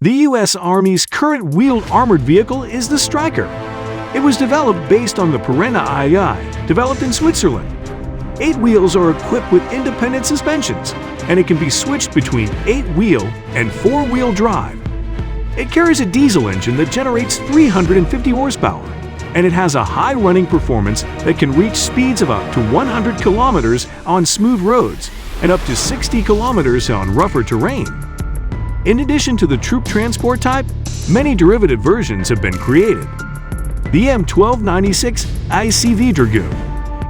The U.S. Army's current wheeled armored vehicle is the Stryker. It was developed based on the Piranha II, developed in Switzerland. 8 wheels are equipped with independent suspensions, and it can be switched between 8-wheel and 4-wheel drive. It carries a diesel engine that generates 350 horsepower, and it has a high running performance that can reach speeds of up to 100 kilometers on smooth roads and up to 60 kilometers on rougher terrain. In addition to the troop transport type, many derivative versions have been created. The M1296 ICV Dragoon.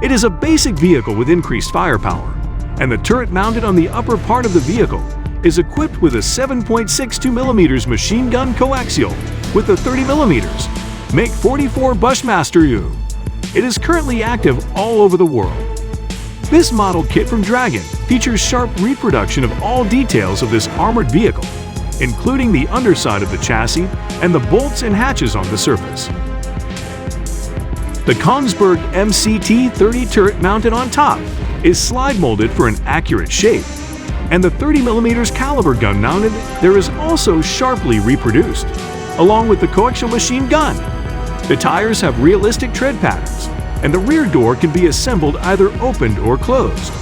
It is a basic vehicle with increased firepower, and the turret mounted on the upper part of the vehicle is equipped with a 7.62mm machine gun coaxial with a 30mm, make 44 Bushmaster U. It is currently active all over the world. This model kit from Dragon features sharp reproduction of all details of this armored vehicle, including the underside of the chassis and the bolts and hatches on the surface. The Kongsberg MCT-30 turret mounted on top is slide molded for an accurate shape, and the 30mm caliber gun mounted there is also sharply reproduced, along with the coaxial machine gun. The tires have realistic tread patterns, and the rear door can be assembled either opened or closed.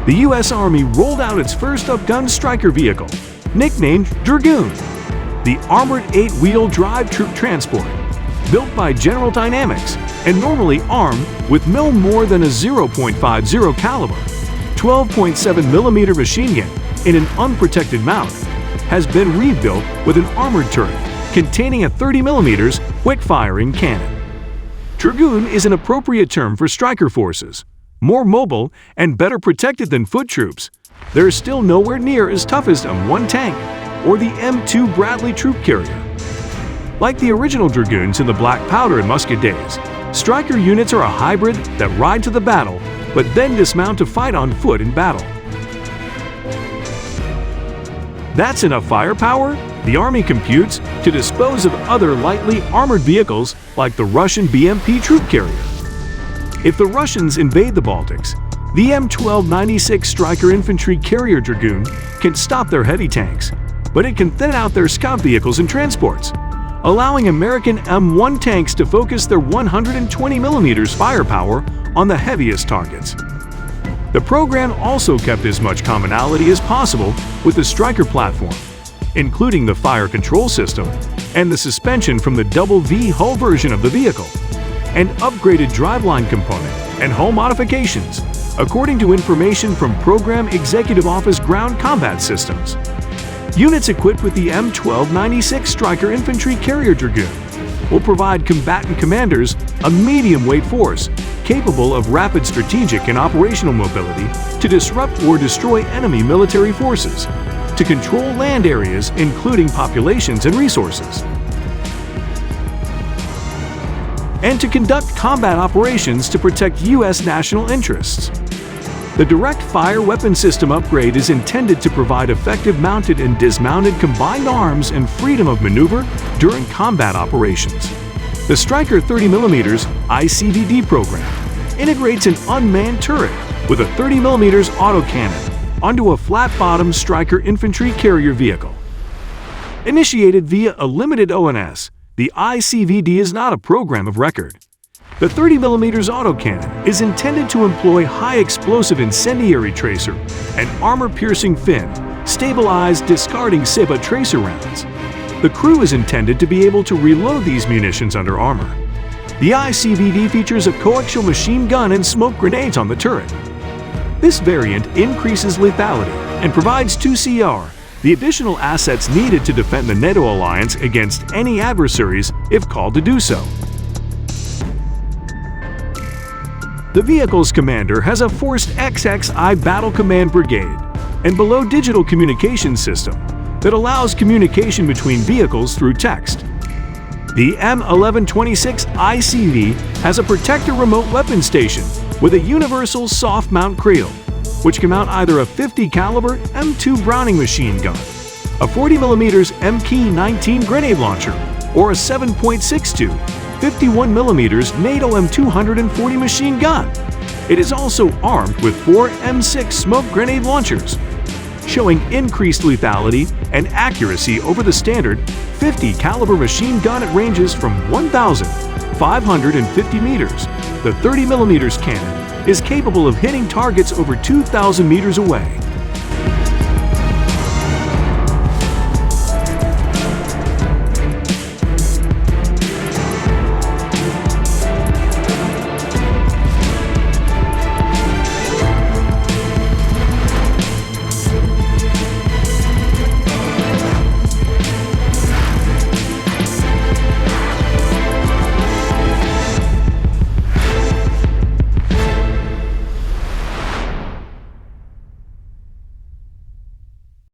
The U.S. Army rolled out its first upgunned Stryker vehicle, nicknamed Dragoon, the armored 8-wheel drive troop transport, built by General Dynamics and normally armed with no more than a .50 caliber, 12.7mm machine gun in an unprotected mount, has been rebuilt with an armored turret containing a 30mm quick-firing cannon. Dragoon is an appropriate term for Stryker forces, more mobile and better protected than foot troops. There is still nowhere near as tough as M1 tank or the M2 Bradley troop carrier. Like the original Dragoons in the black powder and musket days, Stryker units are a hybrid that ride to the battle but then dismount to fight on foot in battle. That's enough firepower, the Army computes, to dispose of other lightly armored vehicles like the Russian BMP troop carrier. If the Russians invade the Baltics, the M1296 Stryker infantry carrier Dragoon can stop their heavy tanks, but it can thin out their scout vehicles and transports, allowing American M1 tanks to focus their 120mm firepower on the heaviest targets. The program also kept as much commonality as possible with the Stryker platform, including the fire control system and the suspension from the double V hull version of the vehicle, and upgraded driveline component and hull modifications, according to information from Program Executive Office Ground Combat Systems. Units equipped with the M1296 Stryker Infantry Carrier Dragoon will provide combatant commanders a medium-weight force capable of rapid strategic and operational mobility to disrupt or destroy enemy military forces, to control land areas including populations and resources, and to conduct combat operations to protect U.S. national interests. The direct fire weapon system upgrade is intended to provide effective mounted and dismounted combined arms and freedom of maneuver during combat operations. The Stryker 30mm ICVD program integrates an unmanned turret with a 30mm autocannon onto a flat-bottom Stryker infantry carrier vehicle. Initiated via a limited ONS, the ICVD is not a program of record. The 30mm autocannon is intended to employ high-explosive incendiary tracer and armor-piercing fin, stabilized discarding SEBA tracer rounds. The crew is intended to be able to reload these munitions under armor. The ICVD features a coaxial machine gun and smoke grenades on the turret. This variant increases lethality and provides 2CR, the additional assets needed to defend the NATO alliance against any adversaries if called to do so. The vehicle's commander has a Forced XXI Battle Command Brigade and below digital communication system that allows communication between vehicles through text. The M1296 ICV has a Protector remote weapon station with a universal soft mount creel, which can mount either a 50 caliber M2 Browning machine gun, a 40mm MK-19 grenade launcher, or a 7.62 51mm NATO M240 machine gun. It is also armed with 4 M6 smoke grenade launchers. showing increased lethality and accuracy over the standard 50 caliber machine gun at ranges from 1,550 meters. The 30mm cannon is capable of hitting targets over 2,000 meters away.